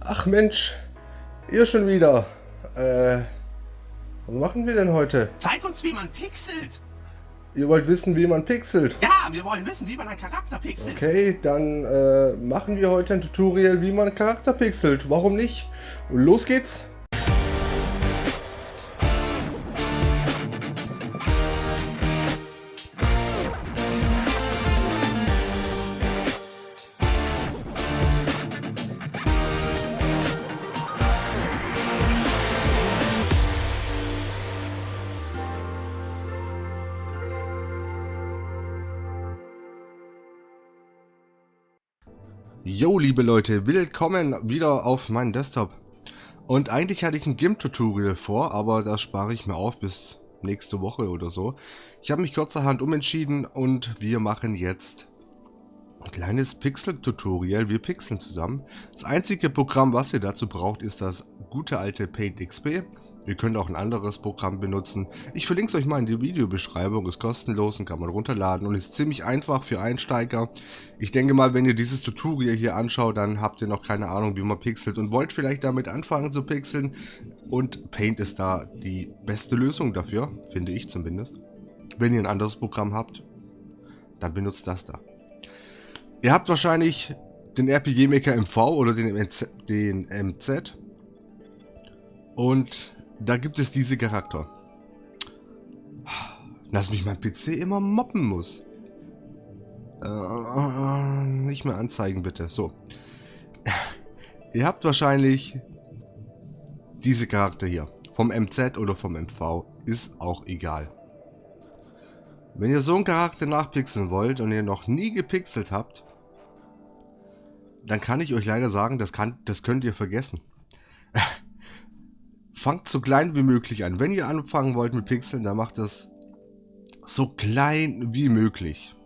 Ach Mensch, ihr schon wieder. Was machen wir denn heute? Zeig uns, wie man pixelt. Ihr wollt wissen, wie man pixelt? Ja, wir wollen wissen, wie man einen Charakter pixelt. Okay, dann machen wir heute ein Tutorial, wie man einen Charakter pixelt. Warum nicht? Und los geht's. Jo, liebe Leute, willkommen wieder auf meinem Desktop. Und eigentlich hatte ich ein GIMP-Tutorial vor, aber das spare ich mir auf bis nächste Woche oder so. Ich habe mich kurzerhand umentschieden und wir machen jetzt ein kleines Pixel-Tutorial. Wir pixeln zusammen. Das einzige Programm, was ihr dazu braucht, ist das gute alte Paint XP. Ihr könnt auch ein anderes Programm benutzen. Ich verlinke es euch mal in die Videobeschreibung. Ist kostenlos und kann man runterladen und ist ziemlich einfach für Einsteiger. Ich denke mal, wenn ihr dieses Tutorial hier anschaut, dann habt ihr noch keine Ahnung, wie man pixelt und wollt vielleicht damit anfangen zu pixeln. Und Paint ist da die beste Lösung dafür, finde ich zumindest. Wenn ihr ein anderes Programm habt, dann benutzt das da. Ihr habt wahrscheinlich den RPG Maker MV oder den MZ. Und da gibt es diese Charakter. Dass mich mein PC immer moppen muss. Nicht mehr anzeigen, bitte. So. Ihr habt wahrscheinlich diese Charakter hier. Vom MZ oder vom MV. Ist auch egal. Wenn ihr so einen Charakter nachpixeln wollt und ihr noch nie gepixelt habt, dann kann ich euch leider sagen, das könnt ihr vergessen. Fangt so klein wie möglich an. Wenn ihr anfangen wollt mit Pixeln, dann macht das so klein wie möglich.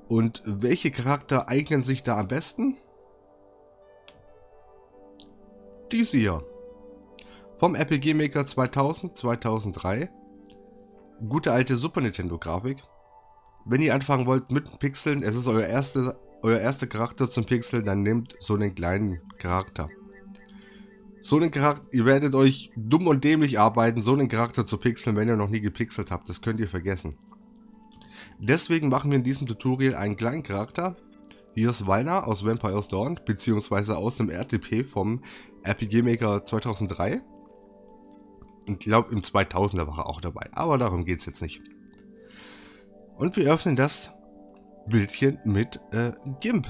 Und welche Charakter eignen sich da am besten? Diese hier. Vom RPG Maker 2000, 2003. Gute alte Super Nintendo Grafik. Wenn ihr anfangen wollt mit Pixeln, es ist euer erster Charakter zum Pixeln, dann nehmt so einen kleinen Charakter. So einen Charakter, ihr werdet euch dumm und dämlich arbeiten, so einen Charakter zu pixeln, wenn ihr noch nie gepixelt habt. Das könnt ihr vergessen. Deswegen machen wir in diesem Tutorial einen kleinen Charakter. Hier ist Valna aus Vampire's Dawn, beziehungsweise aus dem RTP vom RPG Maker 2003. Ich glaube, im 2000er war er auch dabei, aber darum geht es jetzt nicht. Und wir öffnen das Bildchen mit GIMP.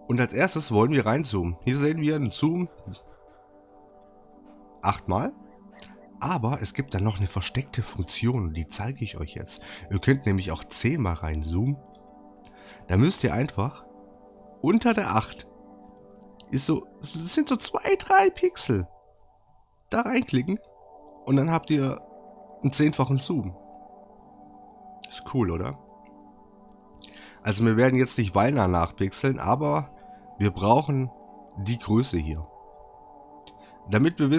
Und als erstes wollen wir reinzoomen. Hier sehen wir einen Zoom 8-mal. Aber es gibt dann noch eine versteckte Funktion, die zeige ich euch jetzt. Ihr könnt nämlich auch 10-mal reinzoomen. Da müsst ihr einfach unter der 8 das sind so 2-3 Pixel. Da reinklicken und dann habt ihr einen 10-fachen Zoom. Ist cool, oder? Also wir werden jetzt nicht Valna nachpixeln, aber wir brauchen die Größe hier. Damit wir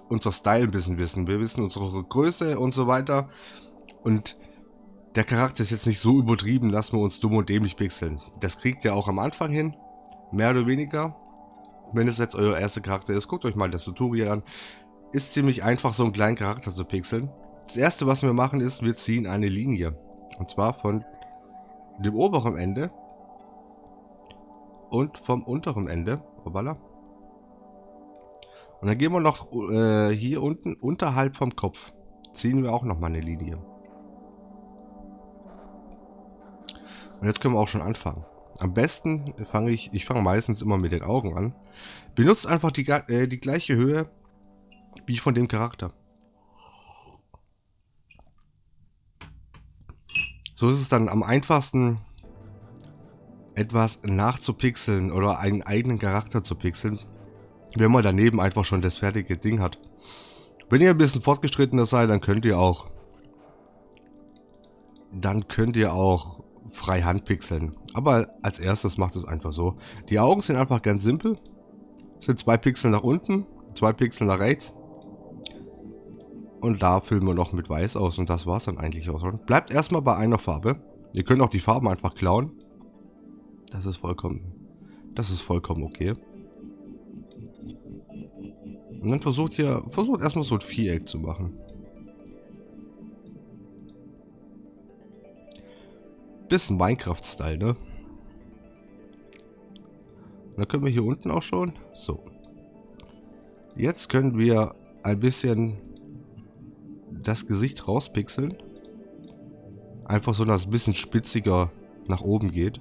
unser Style ein bisschen wissen. Wir wissen unsere Größe und so weiter. Und der Charakter ist jetzt nicht so übertrieben, dass wir uns dumm und dämlich pixeln. Das kriegt ihr auch am Anfang hin. Mehr oder weniger. Wenn es jetzt euer erster Charakter ist, guckt euch mal das Tutorial an. Ist ziemlich einfach, so einen kleinen Charakter zu pixeln. Das erste, was wir machen, ist, wir ziehen eine Linie. Und zwar von dem oberen Ende und vom unteren Ende. Hoppala. Und dann gehen wir noch hier unten unterhalb vom Kopf. Ziehen wir auch nochmal eine Linie. Und jetzt können wir auch schon anfangen. Am besten fange ich meistens immer mit den Augen an. Benutzt einfach die gleiche Höhe wie von dem Charakter. So ist es dann am einfachsten, etwas nachzupixeln oder einen eigenen Charakter zu pixeln, wenn man daneben einfach schon das fertige Ding hat. Wenn ihr ein bisschen fortgeschrittener seid, dann könnt ihr auch frei Hand pixeln. Aber als erstes macht es einfach so. Die Augen sind einfach ganz simpel. Es sind 2 Pixel nach unten, 2 Pixel nach rechts. Und da füllen wir noch mit Weiß aus und das war's dann eigentlich auch schon. Bleibt erstmal bei einer Farbe. Ihr könnt auch die Farben einfach klauen. Das ist vollkommen okay. Und dann versucht erstmal so ein Viereck zu machen. Bisschen Minecraft-Style, ne? Und dann können wir hier unten auch schon. So. Jetzt können wir ein bisschen das Gesicht rauspixeln. Einfach so, dass es ein bisschen spitziger nach oben geht.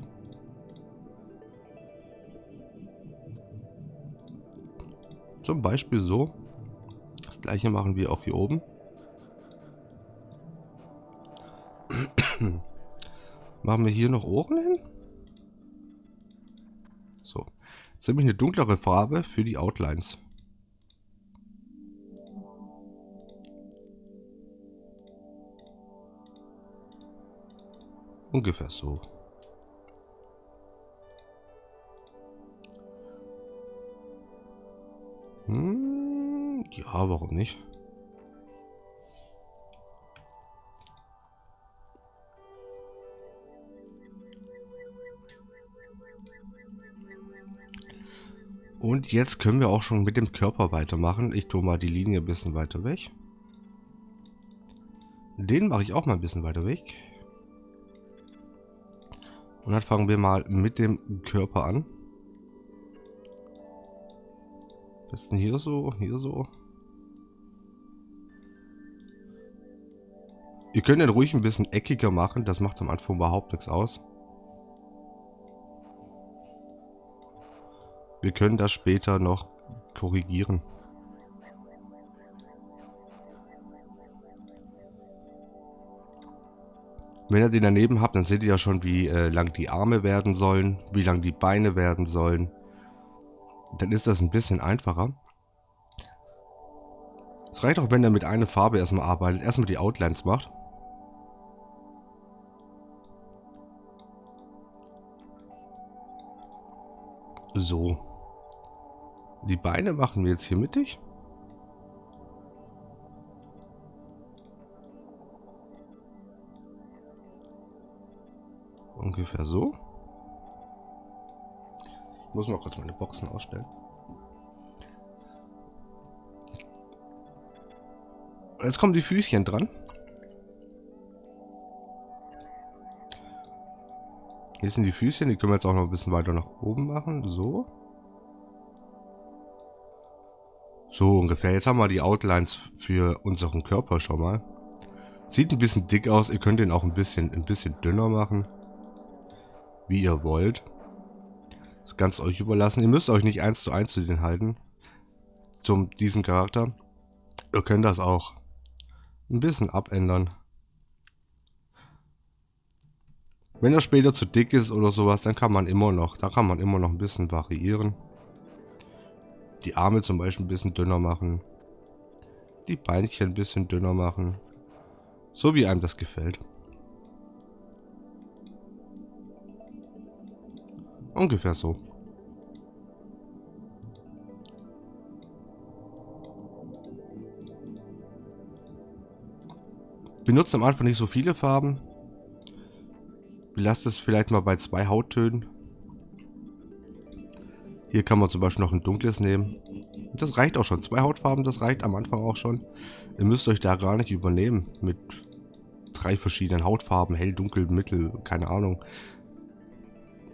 Zum Beispiel so. Das gleiche machen wir auch hier oben. Machen wir hier noch Ohren hin. So. Jetzt nehme ich eine dunklere Farbe für die Outlines. Ungefähr so. Ja, warum nicht? Und jetzt können wir auch schon mit dem Körper weitermachen. Ich tue mal die Linie ein bisschen weiter weg. Den mache ich auch mal ein bisschen weiter weg. Und dann fangen wir mal mit dem Körper an. Bisschen hier so, hier so. Ihr könnt den ruhig ein bisschen eckiger machen. Das macht am Anfang überhaupt nichts aus. Wir können das später noch korrigieren. Wenn ihr den daneben habt, dann seht ihr ja schon, wie lang die Arme werden sollen, wie lang die Beine werden sollen. Dann ist das ein bisschen einfacher. Es reicht auch, wenn ihr mit einer Farbe erstmal arbeitet, erstmal die Outlines macht. So. Die Beine machen wir jetzt hier mittig. Ungefähr so. Ich muss mal kurz meine Boxen ausstellen. Jetzt kommen die Füßchen dran. Hier sind die Füßchen, die können wir jetzt auch noch ein bisschen weiter nach oben machen. So. So ungefähr. Jetzt haben wir die Outlines für unseren Körper schon mal. Sieht ein bisschen dick aus. Ihr könnt den auch ein bisschen dünner machen. Wie ihr wollt. Das ganz euch überlassen. Ihr müsst euch nicht 1:1 zu den halten. Diesem Charakter. Ihr könnt das auch ein bisschen abändern. Wenn er später zu dick ist oder sowas, dann kann man immer noch ein bisschen variieren. Die Arme zum Beispiel ein bisschen dünner machen. Die Beinchen ein bisschen dünner machen. So wie einem das gefällt. Ungefähr so. Benutzt am Anfang nicht so viele Farben. Lasst es vielleicht mal bei 2 Hauttönen. Hier kann man zum Beispiel noch ein dunkles nehmen. Das reicht auch schon. 2 Hautfarben, das reicht am Anfang auch schon. Ihr müsst euch da gar nicht übernehmen mit 3 verschiedenen Hautfarben. Hell, dunkel, mittel, keine Ahnung.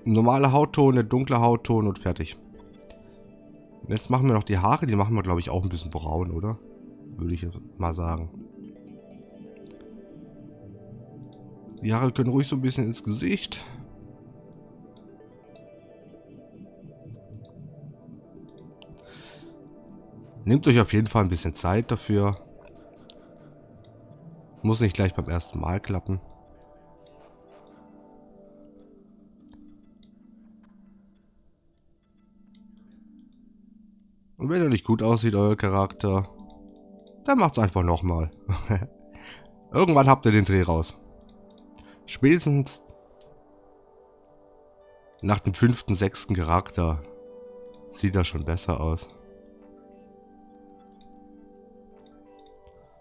Normale Hautton, dunkler Hautton und fertig. Jetzt machen wir noch die Haare. Die machen wir, glaube ich, auch ein bisschen braun, oder? Würde ich jetzt mal sagen. Die Haare können ruhig so ein bisschen ins Gesicht. Nehmt euch auf jeden Fall ein bisschen Zeit dafür. Muss nicht gleich beim ersten Mal klappen. Und wenn er nicht gut aussieht, euer Charakter, dann macht's einfach nochmal. Irgendwann habt ihr den Dreh raus. Spätestens nach dem 5., 6. Charakter sieht das schon besser aus.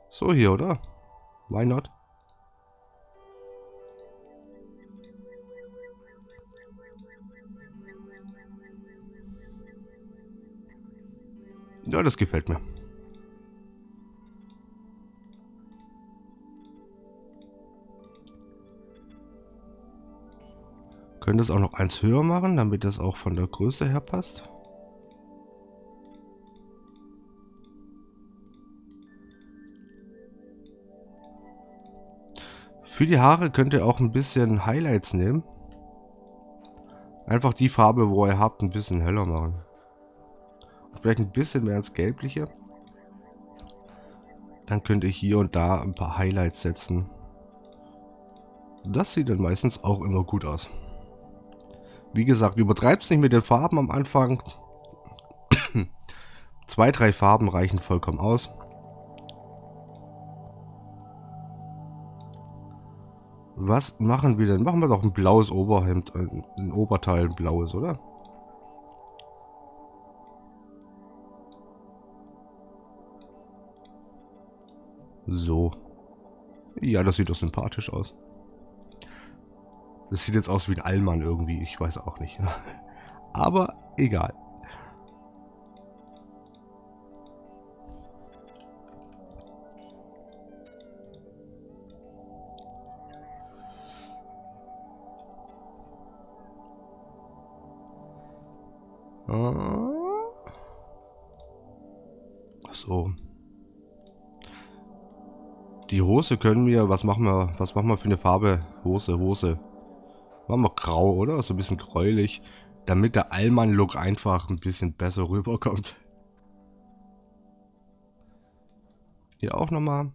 So hier, oder? Why not? Ja, das gefällt mir. Könnte es auch noch eins höher machen, damit das auch von der Größe her passt. Für die Haare könnt ihr auch ein bisschen Highlights nehmen. Einfach die Farbe, wo ihr habt, ein bisschen heller machen. Vielleicht ein bisschen mehr ins Gelbliche. Dann könnt ihr hier und da ein paar Highlights setzen. Das sieht dann meistens auch immer gut aus. Wie gesagt, übertreibt es nicht mit den Farben am Anfang. 2, 3 Farben reichen vollkommen aus. Was machen wir denn? Machen wir doch ein blaues Oberhemd, ein Oberteil ein blaues, oder? So. Ja, das sieht doch sympathisch aus. Das sieht jetzt aus wie ein Allmann irgendwie, ich weiß auch nicht. Aber egal. So. Die Hose können wir, was machen wir für eine Farbe? Hose. Machen wir grau, oder? So ein bisschen gräulich, damit der Allmann-Look einfach ein bisschen besser rüberkommt. Hier auch nochmal.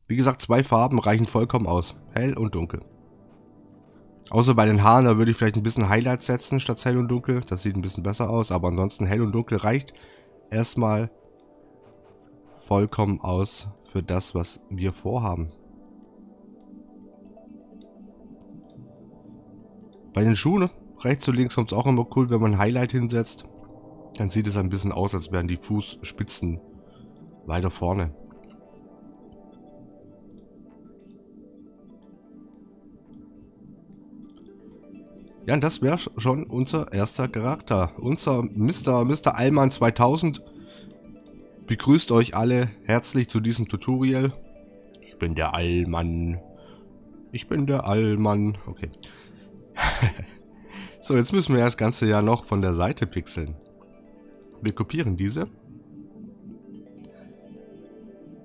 Wie gesagt, 2 Farben reichen vollkommen aus. Hell und dunkel. Außer bei den Haaren, da würde ich vielleicht ein bisschen Highlights setzen statt hell und dunkel. Das sieht ein bisschen besser aus, aber ansonsten hell und dunkel reicht erstmal vollkommen aus für das, was wir vorhaben. Bei den Schuhen, rechts und links kommt es auch immer cool, wenn man ein Highlight hinsetzt. Dann sieht es ein bisschen aus, als wären die Fußspitzen weiter vorne. Ja, und das wäre schon unser erster Charakter. Unser Mr. Allmann 2000 begrüßt euch alle herzlich zu diesem Tutorial. Ich bin der Allmann. Ich bin der Allmann. Okay. So, jetzt müssen wir das Ganze ja noch von der Seite pixeln. Wir kopieren diese.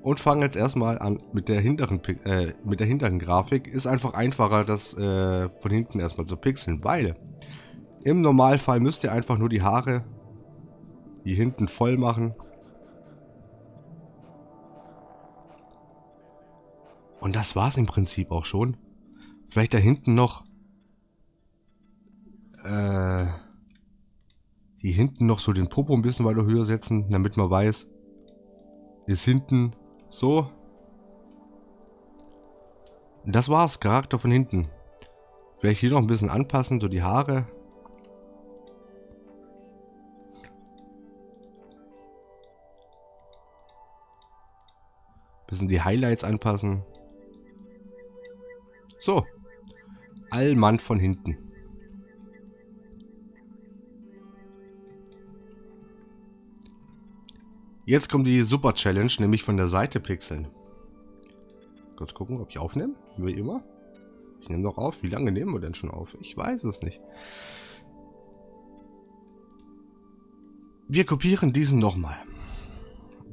Und fangen jetzt erstmal an mit der hinteren Grafik. Ist einfach einfacher, das von hinten erstmal zu pixeln, weil im Normalfall müsst ihr einfach nur die Haare hier hinten voll machen. Und das war's im Prinzip auch schon. Vielleicht da hinten noch hier hinten noch so den Popo ein bisschen weiter höher setzen, damit man weiß, ist hinten so. Und das war's, Charakter von hinten. Vielleicht hier noch ein bisschen anpassen, so die Haare. Bisschen die Highlights anpassen. So. Allmann von hinten. Jetzt kommt die Super Challenge, nämlich von der Seite pixeln. Kurz gucken, ob ich aufnehme. Wie immer. Ich nehme noch auf. Wie lange nehmen wir denn schon auf? Ich weiß es nicht. Wir kopieren diesen nochmal.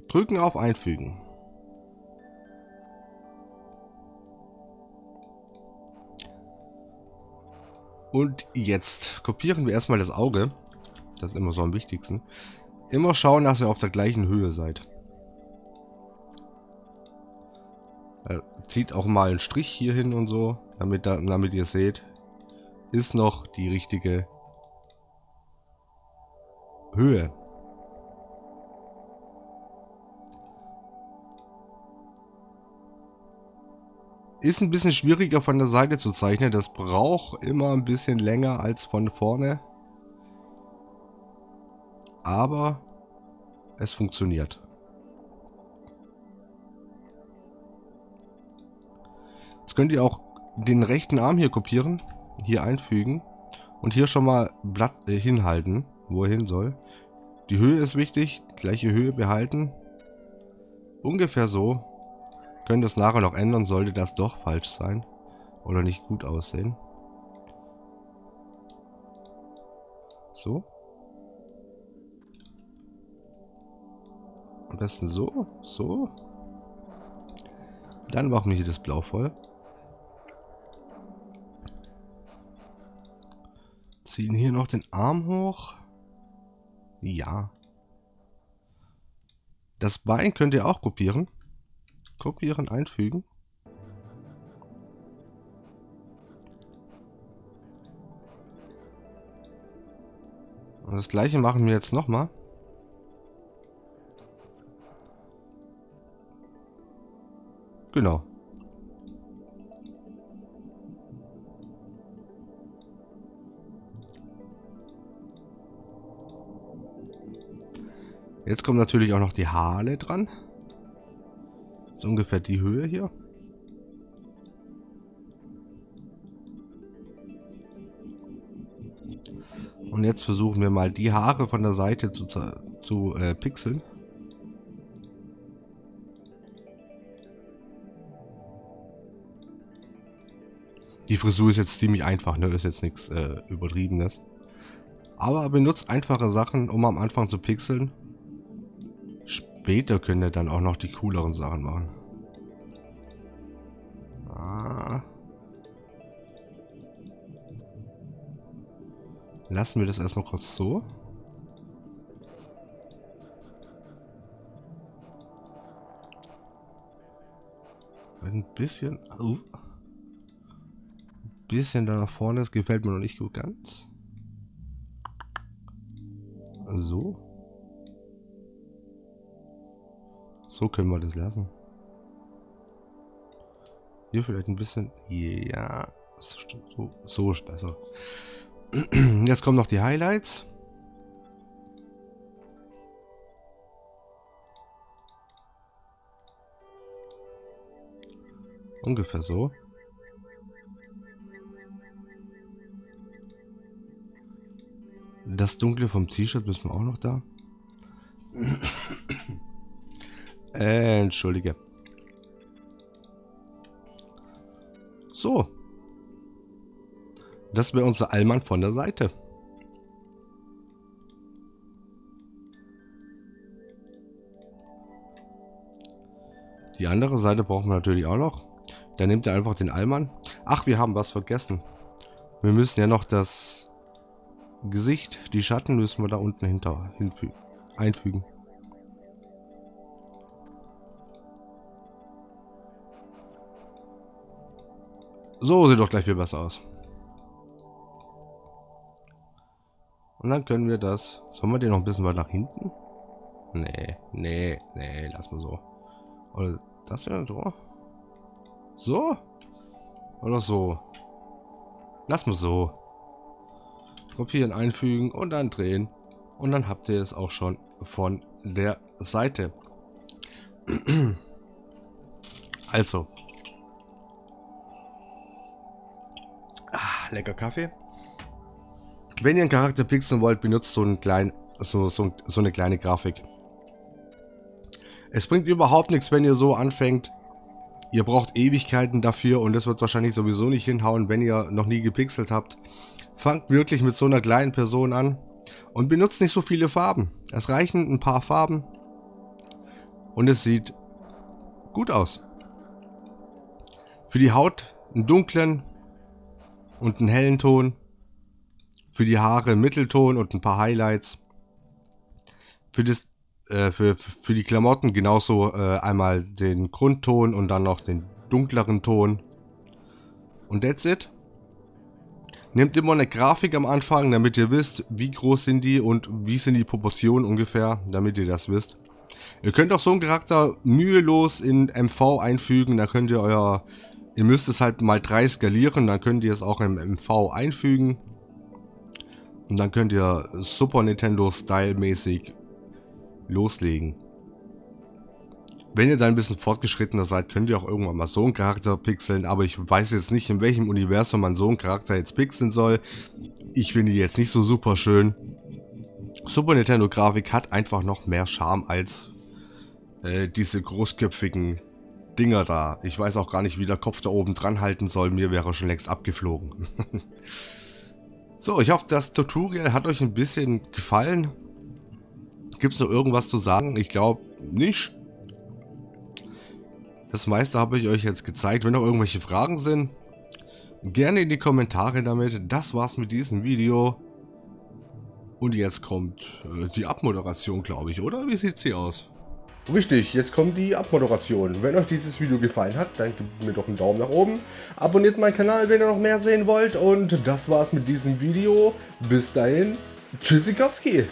Drücken auf Einfügen. Und jetzt kopieren wir erstmal das Auge. Das ist immer so am wichtigsten. Immer schauen, dass ihr auf der gleichen Höhe seid. Zieht auch mal einen Strich hier hin und so, damit ihr seht, ist noch die richtige Höhe. Ist ein bisschen schwieriger von der Seite zu zeichnen. Das braucht immer ein bisschen länger als von vorne. Aber es funktioniert. Jetzt könnt ihr auch den rechten Arm hier kopieren, hier einfügen und hier schon mal Blatt hinhalten, wo er hin soll. Die Höhe ist wichtig. Gleiche Höhe behalten. Ungefähr so. Können das nachher noch ändern, sollte das doch falsch sein. Oder nicht gut aussehen. So. Am besten so. So. Dann machen wir hier das Blau voll. Ziehen hier noch den Arm hoch. Ja. Das Bein könnt ihr auch kopieren. Kopieren, einfügen. Und das gleiche machen wir jetzt nochmal. Genau. Jetzt kommt natürlich auch noch die Haare dran. So ungefähr die Höhe hier. Und jetzt versuchen wir mal die Haare von der Seite zu pixeln. Die Frisur ist jetzt ziemlich einfach, ne? Ist jetzt nichts Übertriebenes. Aber benutzt einfache Sachen, um am Anfang zu pixeln. Später könnt ihr dann auch noch die cooleren Sachen machen. Lassen wir das erstmal kurz so. Ein bisschen... ein bisschen da nach vorne, das gefällt mir noch nicht gut ganz. So. So können wir das lassen. Hier vielleicht ein bisschen... Ja, so ist besser. Jetzt kommen noch die Highlights. Ungefähr so. Das Dunkle vom T-Shirt müssen wir auch noch da. Entschuldige. So. Das wäre unser Allmann von der Seite. Die andere Seite brauchen wir natürlich auch noch. Dann nehmt ihr einfach den Allmann. Ach, wir haben was vergessen. Wir müssen ja noch das Gesicht, die Schatten müssen wir da unten einfügen. So sieht doch gleich viel besser aus. Und dann können wir das... Sollen wir den noch ein bisschen weiter nach hinten? Nee, lass mal so. Oder das ja so? So? Oder so? Lass mal so. Kopieren, einfügen und dann drehen. Und dann habt ihr es auch schon von der Seite. Also. Lecker Kaffee. Wenn ihr einen Charakter pixeln wollt, benutzt so eine kleine Grafik. Es bringt überhaupt nichts, wenn ihr so anfängt. Ihr braucht Ewigkeiten dafür und das wird wahrscheinlich sowieso nicht hinhauen, wenn ihr noch nie gepixelt habt. Fangt wirklich mit so einer kleinen Person an und benutzt nicht so viele Farben. Es reichen ein paar Farben und es sieht gut aus. Für die Haut einen dunklen und einen hellen Ton. Für die Haare Mittelton und ein paar Highlights. Für die Klamotten genauso einmal den Grundton und dann noch den dunkleren Ton. Und that's it. Nehmt immer eine Grafik am Anfang, damit ihr wisst, wie groß sind die und wie sind die Proportionen ungefähr, damit ihr das wisst. Ihr könnt auch so einen Charakter mühelos in MV einfügen, dann könnt ihr ihr müsst es halt mal 3 skalieren, dann könnt ihr es auch im MV einfügen. Und dann könnt ihr Super Nintendo Style mäßig loslegen. Wenn ihr dann ein bisschen fortgeschrittener seid, könnt ihr auch irgendwann mal so einen Charakter pixeln, aber ich weiß jetzt nicht, in welchem Universum man so einen Charakter jetzt pixeln soll. Ich finde die jetzt nicht so super schön. Super Nintendo Grafik hat einfach noch mehr Charme als diese großköpfigen Dinger da. Ich weiß auch gar nicht, wie der Kopf da oben dran halten soll. Mir wäre schon längst abgeflogen. So, ich hoffe, das Tutorial hat euch ein bisschen gefallen. Gibt es noch irgendwas zu sagen? Ich glaube nicht. Das meiste habe ich euch jetzt gezeigt. Wenn noch irgendwelche Fragen sind, gerne in die Kommentare damit. Das war's mit diesem Video. Und jetzt kommt die Abmoderation, glaube ich, oder? Wie sieht sie aus? Richtig, jetzt kommt die Abmoderation. Wenn euch dieses Video gefallen hat, dann gebt mir doch einen Daumen nach oben. Abonniert meinen Kanal, wenn ihr noch mehr sehen wollt. Und das war's mit diesem Video. Bis dahin, tschüssikowski.